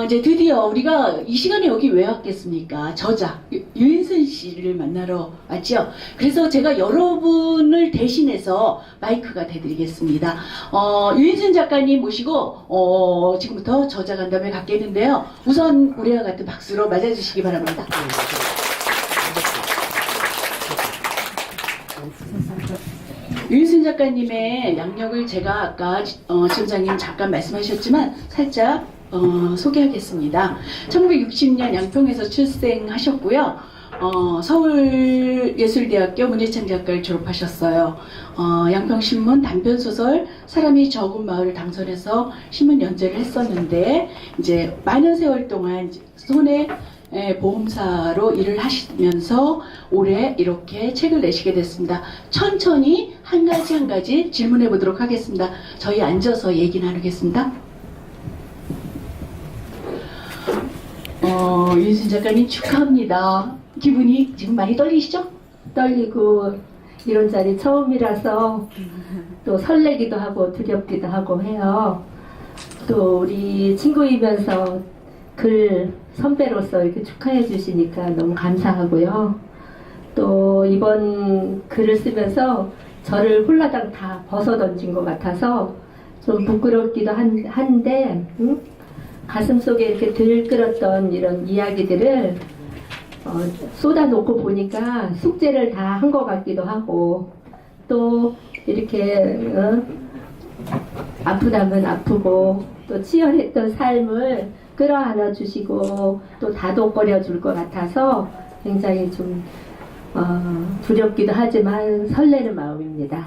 이제 드디어 우리가 이 시간에 여기 왜 왔겠습니까? 저자, 유인선 씨를 만나러 왔죠. 그래서 제가 여러분을 대신해서 마이크가 되드리겠습니다. 유인선 작가님 모시고, 지금부터 저자 간담회 갖겠는데요. 우선 우리와 같은 박수로 맞아주시기 바랍니다. 유인선 작가님의 양력을 제가 아까 지원장님 잠깐 말씀하셨지만 살짝 소개하겠습니다. 1960년 양평에서 출생하셨고요. 서울예술대학교 문예창작과를 졸업하셨어요. 양평신문 단편소설 사람이 적은 마을 당선해서 신문 연재를 했었는데 이제 많은 세월 동안 손에 보험사로 일을 하시면서 올해 이렇게 책을 내시게 됐습니다. 천천히 한 가지 질문해 보도록 하겠습니다. 저희 앉아서 얘기 나누겠습니다. 유인선 작가님 축하합니다. 기분이 지금 많이 떨리시죠? 떨리고 이런 자리 처음이라서 또 설레기도 하고 두렵기도 하고 해요. 또 우리 친구이면서 글 선배로서 이렇게 축하해 주시니까 너무 감사하고요. 또 이번 글을 쓰면서 저를 홀라당 다 벗어 던진 것 같아서 좀 부끄럽기도 한데 가슴 속에 이렇게 들끓었던 이런 이야기들을 쏟아놓고 보니까 숙제를 다 한 것 같기도 하고 또 이렇게 아프다면 아프고 또 치열했던 삶을 끌어안아 주시고 또 다독거려 줄 것 같아서 굉장히 좀 두렵기도 하지만 설레는 마음입니다.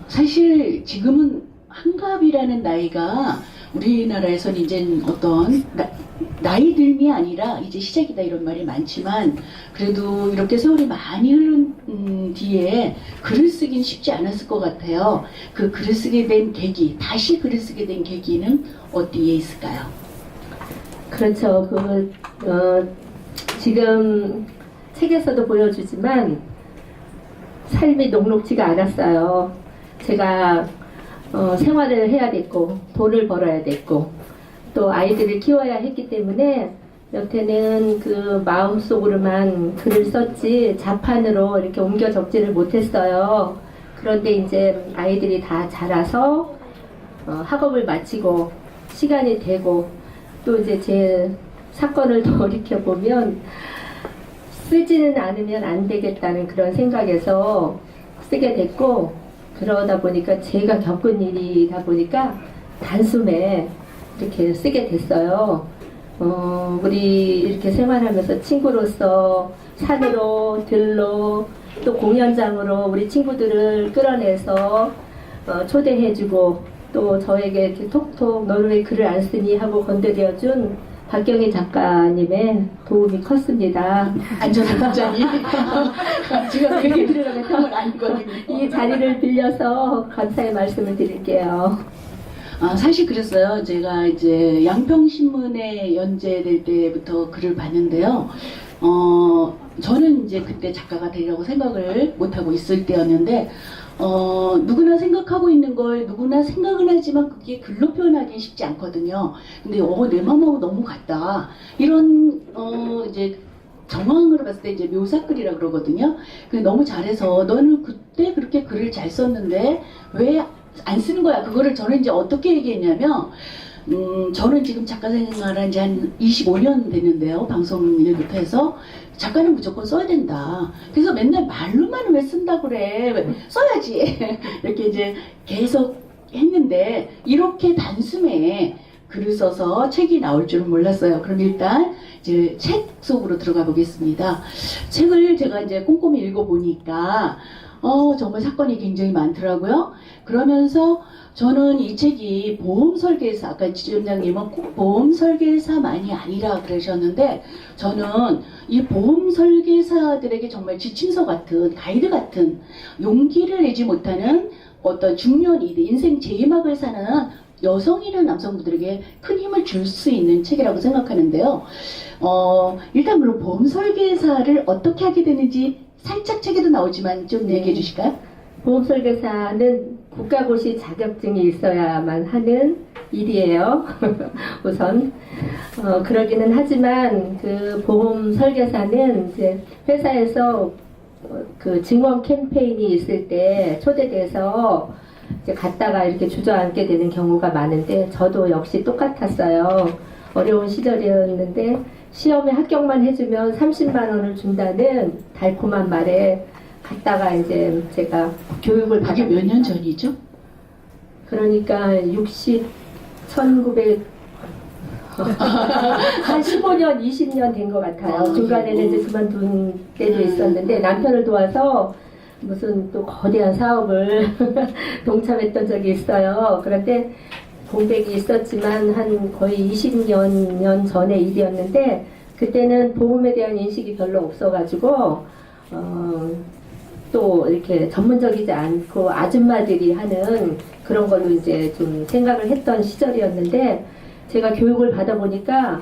사실 지금은 한갑이라는 나이가 우리나라에서는 이제 어떤 나이 듦이 아니라 이제 시작이다 이런 말이 많지만 그래도 이렇게 세월이 많이 흐른 뒤에 글을 쓰긴 쉽지 않았을 것 같아요. 그 글을 쓰게 된 계기, 다시 글을 쓰게 된 계기는 어디에 있을까요? 그렇죠. 지금 책에서도 보여주지만 삶이 녹록지가 않았어요. 제가 생활을 해야 됐고 돈을 벌어야 됐고 또 아이들을 키워야 했기 때문에 여태는 그 마음속으로만 글을 썼지 자판으로 이렇게 옮겨 적지를 못했어요. 그런데 이제 아이들이 다 자라서 학업을 마치고 시간이 되고 또 이제 제 사건을 돌이켜보면 쓰지는 않으면 안 되겠다는 그런 생각에서 쓰게 됐고 그러다 보니까 제가 겪은 일이다 보니까 단숨에 이렇게 쓰게 됐어요. 우리 이렇게 생활하면서 친구로서 산으로 들로 또 공연장으로 우리 친구들을 끌어내서 초대해주고 또 저에게 이렇게 톡톡 너는 왜 글을 안 쓰니 하고 건드려준 박경희 작가님의 도움이 컸습니다. 안전한 문자니 제가 그렇게 들으라고 했던 건 아니거든요. 이 자리를 빌려서 감사의 말씀을 드릴게요. 사실 그랬어요. 제가 이제 양평신문에 연재될 때부터 글을 봤는데요. 저는 이제 그때 작가가 되리라고 생각을 못하고 있을 때였는데, 누구나 생각하고 있는 걸 누구나 생각은 하지만 그게 글로 표현하기 쉽지 않거든요. 근데, 내 마음하고 너무 같다. 이런, 이제, 정황으로 봤을 때 이제 묘사글이라 그러거든요. 너무 잘해서 너는 그때 그렇게 글을 잘 썼는데 왜 안 쓰는 거야? 그거를 저는 이제 어떻게 얘기했냐면, 저는 지금 작가 생활한 지 한 25년 됐는데요. 방송 일부터 해서. 작가는 무조건 써야 된다. 그래서 맨날 말로만 왜 쓴다 그래. 왜 써야지. 이렇게 이제 계속 했는데, 이렇게 단숨에 글을 써서 책이 나올 줄은 몰랐어요. 그럼 일단 이제 책 속으로 들어가 보겠습니다. 책을 제가 이제 꼼꼼히 읽어보니까, 정말 사건이 굉장히 많더라고요. 그러면서 저는 이 책이 보험 설계사, 아까 지점장님은 꼭 보험 설계사만이 아니라 그러셨는데 저는 이 보험 설계사들에게 정말 지침서 같은, 가이드 같은 용기를 내지 못하는 어떤 중년 이들, 인생 제2막을 사는 여성이나 남성분들에게 큰 힘을 줄 수 있는 책이라고 생각하는데요. 일단 그럼 보험 설계사를 어떻게 하게 되는지 살짝 책에도 나오지만 좀 얘기해 주실까요? 보험 설계사는 국가고시 자격증이 있어야만 하는 일이에요. 우선 그러기는 하지만 그 보험 설계사는 이제 회사에서 그 증원 캠페인이 있을 때 초대돼서 이제 갔다가 이렇게 주저앉게 되는 경우가 많은데 저도 역시 똑같았어요. 어려운 시절이었는데 시험에 합격만 해주면 30만 원을 준다는 달콤한 말에 갔다가 이제 제가 교육을 그게 몇 년 전이죠? 그러니까 1900 한 15년, 20년 된 것 같아요. 중간에는 이제 그만둔 때도 있었는데 남편을 도와서 무슨 또 거대한 사업을 동참했던 적이 있어요. 그런데 공백이 있었지만 한 거의 20년 전의 일이었는데 그때는 보험에 대한 인식이 별로 없어가지고 또 이렇게 전문적이지 않고 아줌마들이 하는 그런 걸로 이제 좀 생각을 했던 시절이었는데 제가 교육을 받아보니까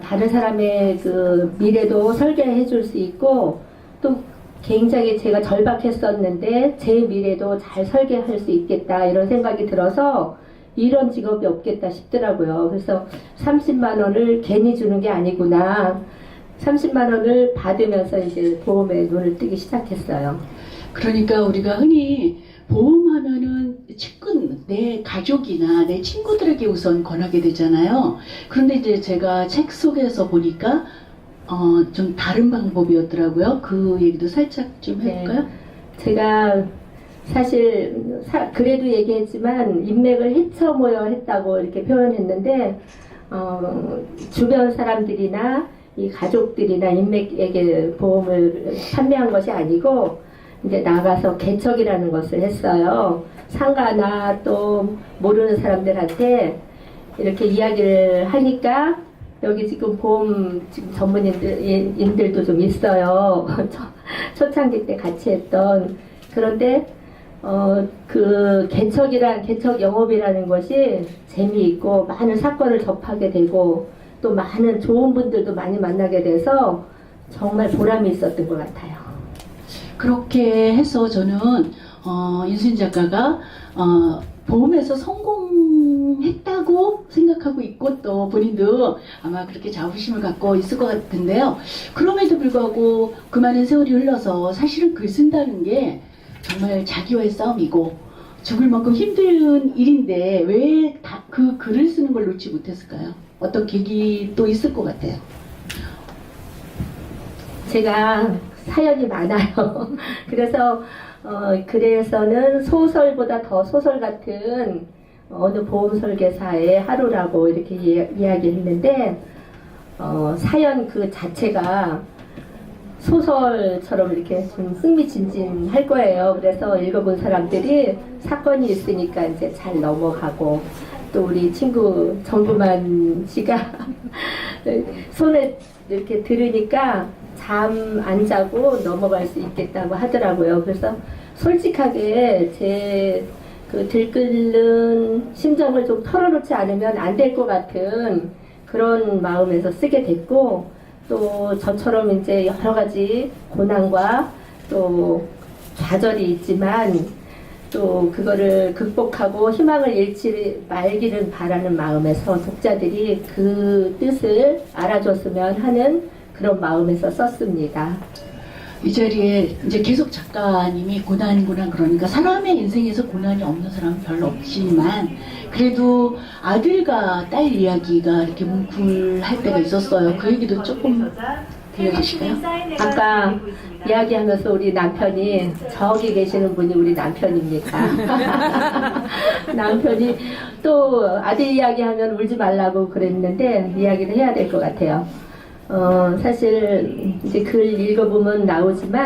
다른 사람의 그 미래도 설계해 줄 수 있고 또 굉장히 제가 절박했었는데 제 미래도 잘 설계할 수 있겠다 이런 생각이 들어서 이런 직업이 없겠다 싶더라고요. 그래서 30만 원을 괜히 주는 게 아니구나. 30만 원을 받으면서 이제 보험에 눈을 뜨기 시작했어요. 그러니까 우리가 흔히 보험하면은 측근, 내 가족이나 내 친구들에게 우선 권하게 되잖아요. 그런데 이제 제가 책 속에서 보니까 좀 다른 방법이었더라고요. 그 얘기도 살짝 좀 해볼까요? 제가 사실 그래도 얘기했지만 인맥을 헤쳐모여 했다고 이렇게 표현했는데 주변 사람들이나 이 가족들이나 인맥에게 보험을 판매한 것이 아니고 이제 나가서 개척이라는 것을 했어요. 상가나 또 모르는 사람들한테 이렇게 이야기를 하니까 여기 지금 보험 지금 전문인들도 좀 있어요. 초창기 때 같이 했던. 그런데 그 개척 영업이라는 것이 재미있고 많은 사건을 접하게 되고 또 많은 좋은 분들도 많이 만나게 돼서 정말 보람이 있었던 것 같아요. 그렇게 해서 저는 윤수인 작가가 보험에서 성공했다고 생각하고 있고 또 본인도 아마 그렇게 자부심을 갖고 있을 것 같은데요. 그럼에도 불구하고 그 많은 세월이 흘러서 사실은 글 쓴다는 게 정말 자기와의 싸움이고 죽을 만큼 힘든 일인데 왜 그 글을 쓰는 걸 놓지 못했을까요? 어떤 계기도 있을 것 같아요. 제가 사연이 많아요. 그래서 글에서는 소설보다 더 소설 같은 어느 보험 설계사의 하루라고 이렇게 이야기했는데 사연 그 자체가 소설처럼 이렇게 좀 흥미진진할 거예요. 그래서 읽어본 사람들이 사건이 있으니까 이제 잘 넘어가고 또 우리 친구 정구만 씨가 손에 이렇게 들으니까 잠 안 자고 넘어갈 수 있겠다고 하더라고요. 그래서 솔직하게 제 그 들끓는 심정을 좀 털어놓지 않으면 안 될 것 같은 그런 마음에서 쓰게 됐고 또 저처럼 이제 여러 가지 고난과 또 좌절이 있지만 또 그거를 극복하고 희망을 잃지 말기를 바라는 마음에서 독자들이 그 뜻을 알아줬으면 하는 그런 마음에서 썼습니다. 이 자리에 이제 계속 작가님이 고난 그러니까 사람의 인생에서 고난이 없는 사람은 별로 없지만 그래도 아들과 딸 이야기가 이렇게 뭉클할 때가 있었어요. 그 얘기도 조금 들려주실까요? 아까 이야기하면서 우리 남편이 저기 계시는 분이 우리 남편입니다. 남편이 또 아들 이야기하면 울지 말라고 그랬는데 이야기를 해야 될 것 같아요. 사실 이제 글 읽어보면 나오지만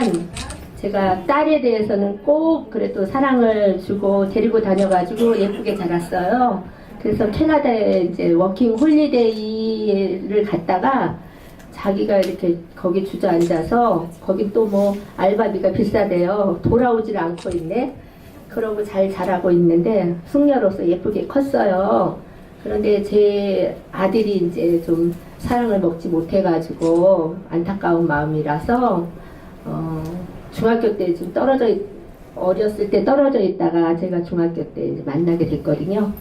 제가 딸에 대해서는 꼭 그래도 사랑을 주고 데리고 다녀가지고 예쁘게 자랐어요. 그래서 캐나다에 이제 워킹 홀리데이를 갔다가 자기가 이렇게 거기 주저앉아서 거기 또 뭐 알바비가 비싸대요. 돌아오질 않고 있네. 그러고 잘 자라고 있는데 숙녀로서 예쁘게 컸어요. 그런데 제 아들이 이제 좀 사랑을 먹지 못해가지고 안타까운 마음이라서 중학교 때 좀 떨어져 어렸을 때 떨어져 있다가 제가 중학교 때 이제 만나게 됐거든요.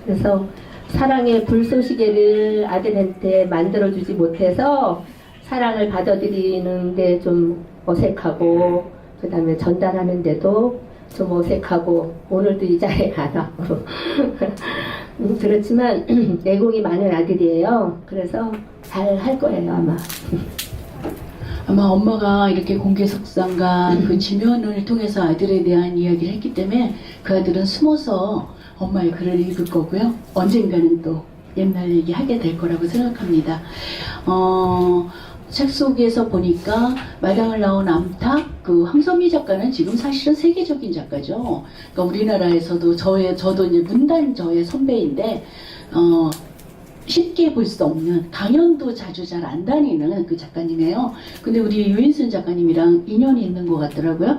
그래서 사랑의 불쏘시개를 아들한테 만들어주지 못해서 사랑을 받아들이는데 좀 어색하고, 그 다음에 전달하는데도 좀 어색하고, 오늘도 이 자리에 안 왔고 그렇지만 내공이 많은 아들이에요. 그래서 잘 할 거예요, 아마. 아마 엄마가 이렇게 공개석상과 그 지면을 통해서 아들에 대한 이야기를 했기 때문에 그 아들은 숨어서 엄마의 글을 읽을 거고요. 언젠가는 또 옛날 얘기 하게 될 거라고 생각합니다. 책 속에서 보니까 마당을 나온 암탉, 그 황선미 작가는 지금 사실은 세계적인 작가죠. 그러니까 우리나라에서도 저도 이제 문단 저의 선배인데, 쉽게 볼 수 없는, 강연도 자주 잘 안 다니는 그 작가님이에요. 근데 우리 유인순 작가님이랑 인연이 있는 것 같더라고요.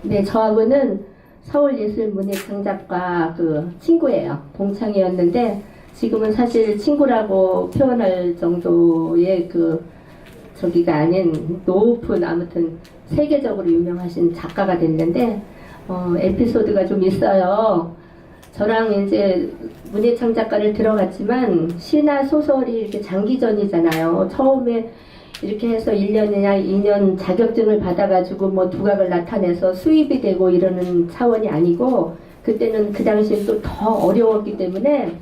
네, 저하고는 서울예술문예창작과 그 친구예요. 동창이었는데 지금은 사실 친구라고 표현할 정도의 그 저기가 아닌 높은, 아무튼 세계적으로 유명하신 작가가 됐는데 에피소드가 좀 있어요. 저랑 이제 문예창작과를 들어갔지만 시나 소설이 이렇게 장기전이잖아요. 처음에 이렇게 해서 1년이나 2년 자격증을 받아가지고 뭐 두각을 나타내서 수입이 되고 이러는 차원이 아니고, 그때는 그 당시엔 또 더 어려웠기 때문에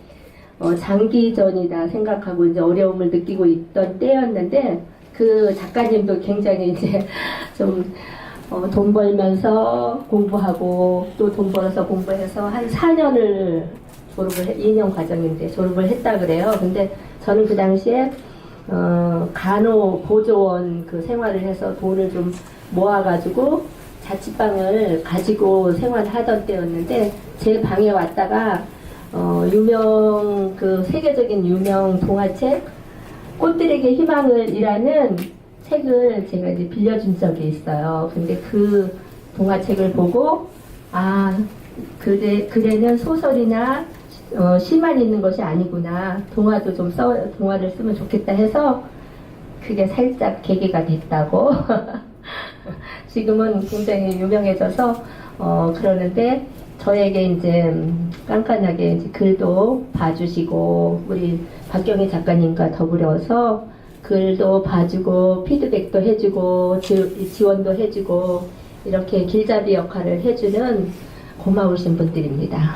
장기전이다 생각하고 이제 어려움을 느끼고 있던 때였는데, 그 작가님도 굉장히 이제 좀 돈 벌면서 공부하고 또 돈 벌어서 공부해서 한 4년을 2년 과정인데 졸업을 했다 그래요. 근데 저는 그 당시에 간호보조원 그 생활을 해서 돈을 좀 모아가지고 자취방을 가지고 생활하던 때였는데, 제 방에 왔다가 유명, 그 세계적인 유명 동화책 꽃들에게 희망을이라는 책을 제가 이제 빌려준 적이 있어요. 근데 그 동화책을 보고, 글에는 소설이나 시만 있는 것이 아니구나, 동화도 좀 동화를 쓰면 좋겠다 해서 그게 살짝 계기가 됐다고. 지금은 굉장히 유명해져서 그러는데, 저에게 이제 깐깐하게 이제 글도 봐주시고, 우리 박경희 작가님과 더불어서 글도 봐주고 피드백도 해주고 지원도 해주고 이렇게 길잡이 역할을 해주는 고마우신 분들입니다.